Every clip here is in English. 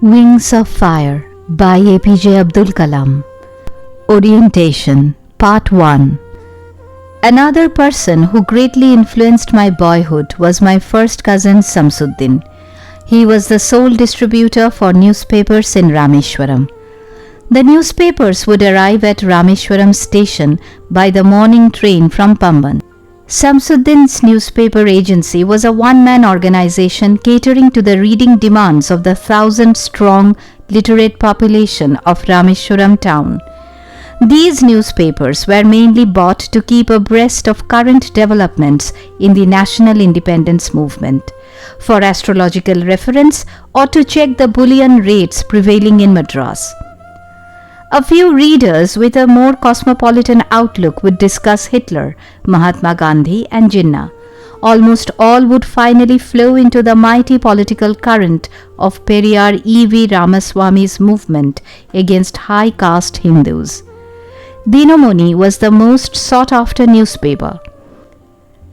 Wings of Fire by APJ Abdul Kalam. Orientation Part 1. Another person who greatly influenced my boyhood was my first cousin Samsuddin. He was the sole distributor for newspapers in Rameshwaram. The newspapers would arrive at Rameshwaram station by the morning train from Pamban. Samsuddin's newspaper agency was a one-man organization catering to the reading demands of the 1,000-strong literate population of Rameshwaram town. These newspapers were mainly bought to keep abreast of current developments in the national independence movement, for astrological reference, or to check the bullion rates prevailing in Madras. A few readers with a more cosmopolitan outlook would discuss Hitler, Mahatma Gandhi and Jinnah. Almost all would finally flow into the mighty political current of Periyar E.V. Ramaswamy's movement against high caste Hindus. Dinamoni was the most sought-after newspaper.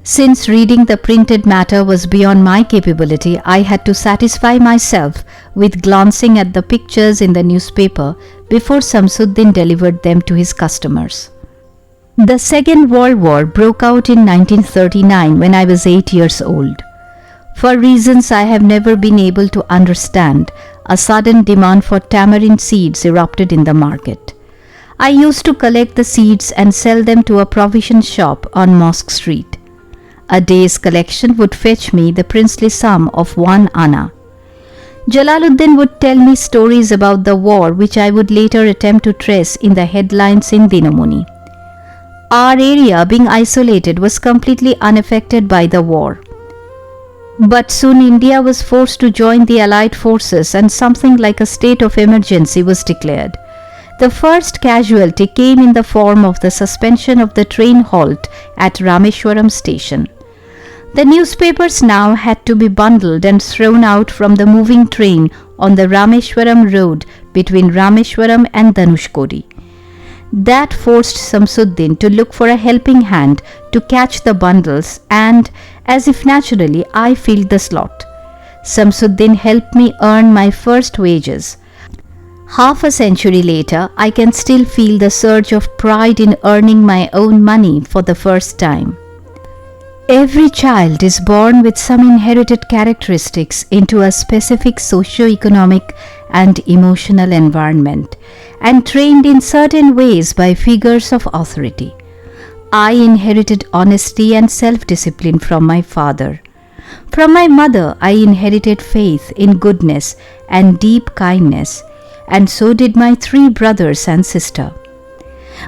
Since reading the printed matter was beyond my capability, I had to satisfy myself with glancing at the pictures in the newspaper before Samsuddin delivered them to his customers. The Second World War broke out in 1939 when I was 8 years old. For reasons I have never been able to understand, a sudden demand for tamarind seeds erupted in the market. I used to collect the seeds and sell them to a provision shop on Mosque Street. A day's collection would fetch me the princely sum of 1 anna. Jalaluddin would tell me stories about the war which I would later attempt to trace in the headlines in Dinamoni. Our area, being isolated, was completely unaffected by the war. But soon India was forced to join the Allied forces and something like a state of emergency was declared. The first casualty came in the form of the suspension of the train halt at Rameshwaram station. The newspapers now had to be bundled and thrown out from the moving train on the Rameshwaram road between Rameshwaram and Dhanushkodi. That forced Samsuddin to look for a helping hand to catch the bundles, and, as if naturally, I filled the slot. Samsuddin helped me earn my first wages. Half a century later, I can still feel the surge of pride in earning my own money for the first time. Every child is born with some inherited characteristics into a specific socio-economic and emotional environment and trained in certain ways by figures of authority. I inherited honesty and self-discipline from my father. From my mother, I inherited faith in goodness and deep kindness, and so did my 3 brothers and sister.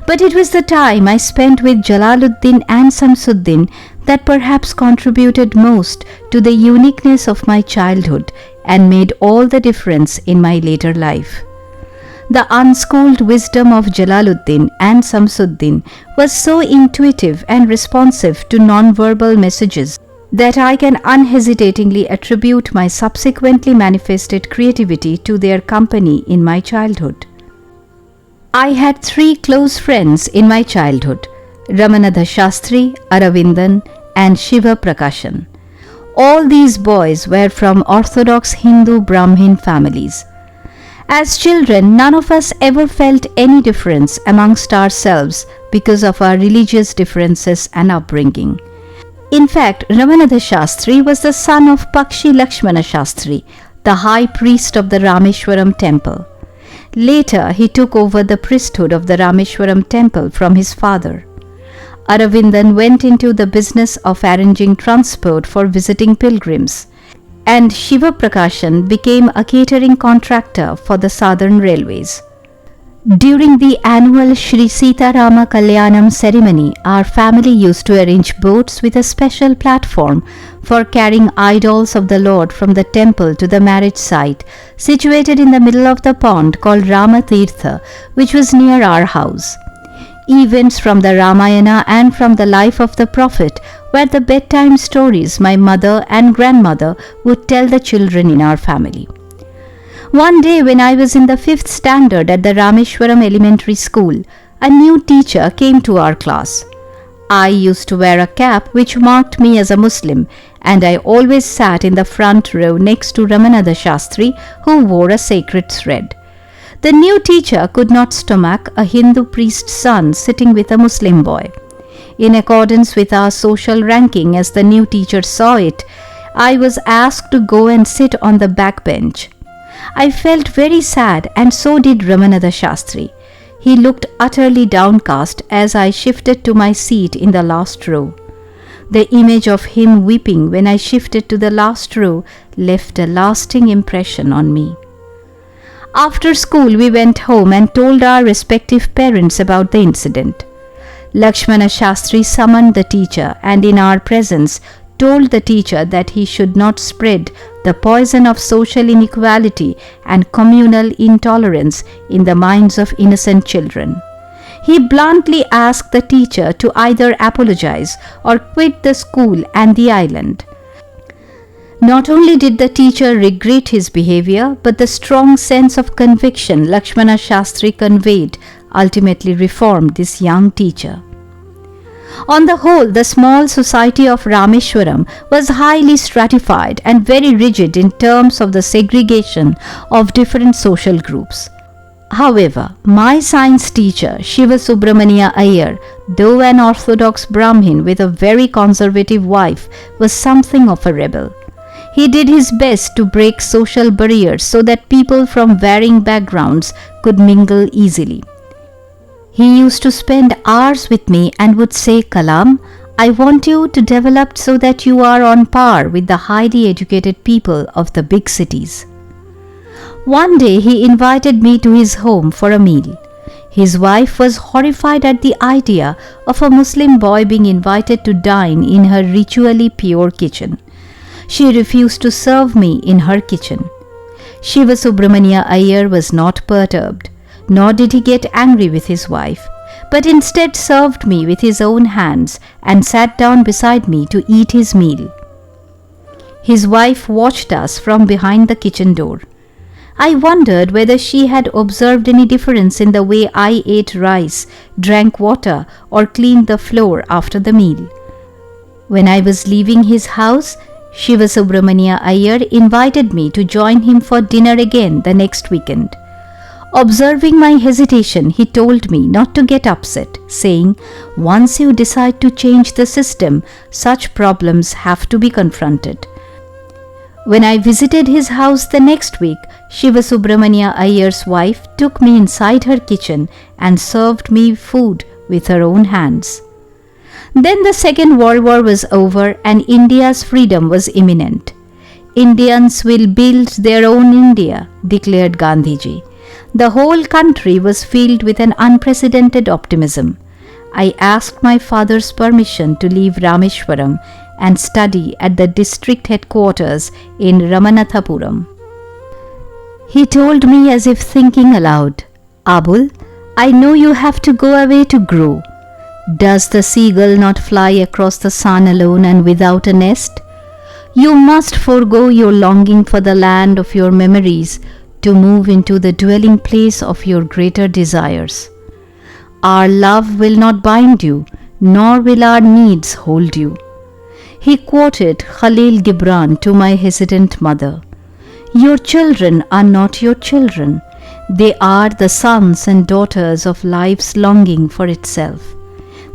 But it was the time I spent with Jalaluddin and Samsuddin that perhaps contributed most to the uniqueness of my childhood and made all the difference in my later life. The unschooled wisdom of Jalaluddin and Samsuddin was so intuitive and responsive to non-verbal messages that I can unhesitatingly attribute my subsequently manifested creativity to their company in my childhood. I had 3 close friends in my childhood: Ramanatha Shastri, Aravindan, and Shiva Prakashan. All these boys were from orthodox Hindu Brahmin families. As children, none of us ever felt any difference amongst ourselves because of our religious differences and upbringing. In fact, Ramanatha Shastri was the son of Pakshi Lakshmana Shastri, the high priest of the Rameshwaram temple. Later, he took over the priesthood of the Rameshwaram temple from his father. Aravindan went into the business of arranging transport for visiting pilgrims, and Shiva Prakashan became a catering contractor for the Southern Railways. During the annual Sri Sita Rama Kalyanam ceremony, our family used to arrange boats with a special platform for carrying idols of the Lord from the temple to the marriage site, situated in the middle of the pond called Rama Tirtha, which was near our house. Events from the Ramayana and from the life of the Prophet were the bedtime stories my mother and grandmother would tell the children in our family. One day when I was in the 5th standard at the Rameshwaram Elementary School, a new teacher came to our class. I used to wear a cap which marked me as a Muslim, and I always sat in the front row next to Ramanatha Shastri, who wore a sacred thread. The new teacher could not stomach a Hindu priest's son sitting with a Muslim boy. In accordance with our social ranking as the new teacher saw it, I was asked to go and sit on the back bench. I felt very sad, and so did Ramanatha Shastri. He looked utterly downcast as I shifted to my seat in the last row. The image of him weeping when I shifted to the last row left a lasting impression on me. After school, we went home and told our respective parents about the incident. Lakshmana Shastri summoned the teacher and in our presence told the teacher that he should not spread the poison of social inequality and communal intolerance in the minds of innocent children. He bluntly asked the teacher to either apologize or quit the school and the island. Not only did the teacher regret his behavior, but the strong sense of conviction Lakshmana Shastri conveyed ultimately reformed this young teacher. On the whole, the small society of Rameshwaram was highly stratified and very rigid in terms of the segregation of different social groups. However, my science teacher, Shiva Subramania Iyer, though an orthodox Brahmin with a very conservative wife, was something of a rebel. He did his best to break social barriers so that people from varying backgrounds could mingle easily. He used to spend hours with me and would say, "Kalam, I want you to develop so that you are on par with the highly educated people of the big cities." One day he invited me to his home for a meal. His wife was horrified at the idea of a Muslim boy being invited to dine in her ritually pure kitchen. She refused to serve me in her kitchen. Shiva Subramania Iyer was not perturbed, nor did he get angry with his wife, but instead served me with his own hands and sat down beside me to eat his meal. His wife watched us from behind the kitchen door. I wondered whether she had observed any difference in the way I ate rice, drank water, or cleaned the floor after the meal. When I was leaving his house, Shiva Subramania Iyer invited me to join him for dinner again the next weekend. Observing my hesitation, he told me not to get upset, saying, "Once you decide to change the system, such problems have to be confronted." When I visited his house the next week, Shiva Subramania Iyer's wife took me inside her kitchen and served me food with her own hands. Then the Second World War was over and India's freedom was imminent. "Indians will build their own India," declared Gandhiji. The whole country was filled with an unprecedented optimism. I asked my father's permission to leave Rameshwaram and study at the district headquarters in Ramanathapuram. He told me as if thinking aloud, "Abul, I know you have to go away to grow. Does the seagull not fly across the sun alone and without a nest? You must forego your longing for the land of your memories to move into the dwelling place of your greater desires. Our love will not bind you, nor will our needs hold you." He quoted Khalil Gibran to my hesitant mother. "Your children are not your children. They are the sons and daughters of life's longing for itself.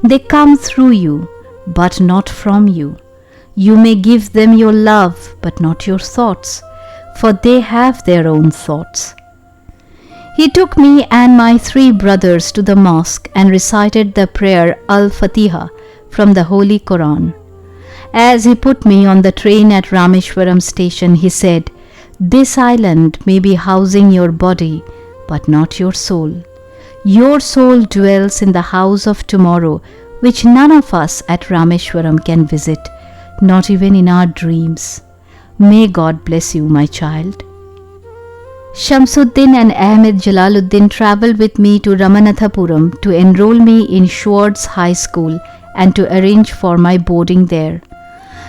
They come through you, but not from you. You may give them your love, but not your thoughts, for they have their own thoughts." He took me and my 3 brothers to the mosque and recited the prayer Al-Fatiha from the Holy Quran. As he put me on the train at Rameshwaram station, he said, "This island may be housing your body, but not your soul. Your soul dwells in the house of tomorrow, which none of us at Rameshwaram can visit, not even in our dreams. May God bless you, my child." Shamsuddin and Ahmed Jalaluddin travelled with me to Ramanathapuram to enroll me in Schwartz High School and to arrange for my boarding there.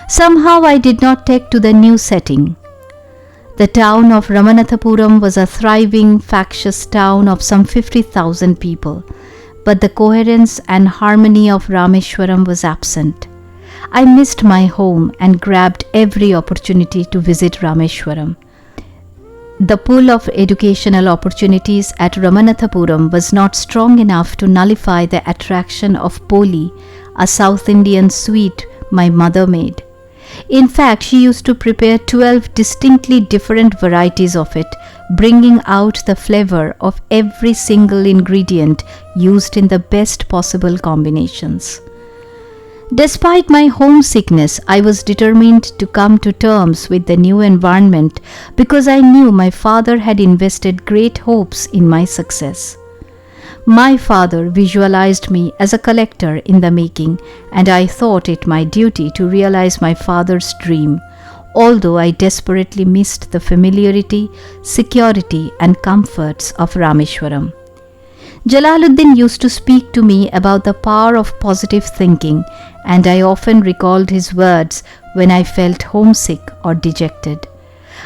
Somehow I did not take to the new setting. The town of Ramanathapuram was a thriving, factious town of some 50,000 people. but the coherence and harmony of Rameshwaram was absent. I missed my home and grabbed every opportunity to visit Rameshwaram. The pool of educational opportunities at Ramanathapuram was not strong enough to nullify the attraction of Poli, a South Indian sweet my mother made. In fact, she used to prepare 12 distinctly different varieties of it, bringing out the flavor of every single ingredient used in the best possible combinations. Despite my homesickness, I was determined to come to terms with the new environment because I knew my father had invested great hopes in my success. My father visualized me as a collector in the making, and I thought it my duty to realize my father's dream, although I desperately missed the familiarity, security, and comforts of Rameshwaram. Jalaluddin used to speak to me about the power of positive thinking, and I often recalled his words when I felt homesick or dejected.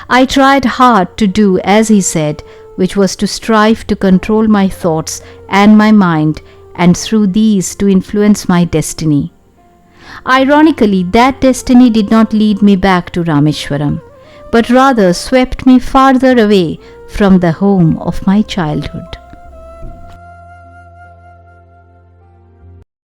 I tried hard to do as he said, which was to strive to control my thoughts and my mind, and through these to influence my destiny. Ironically, that destiny did not lead me back to Rameshwaram, but rather swept me farther away from the home of my childhood.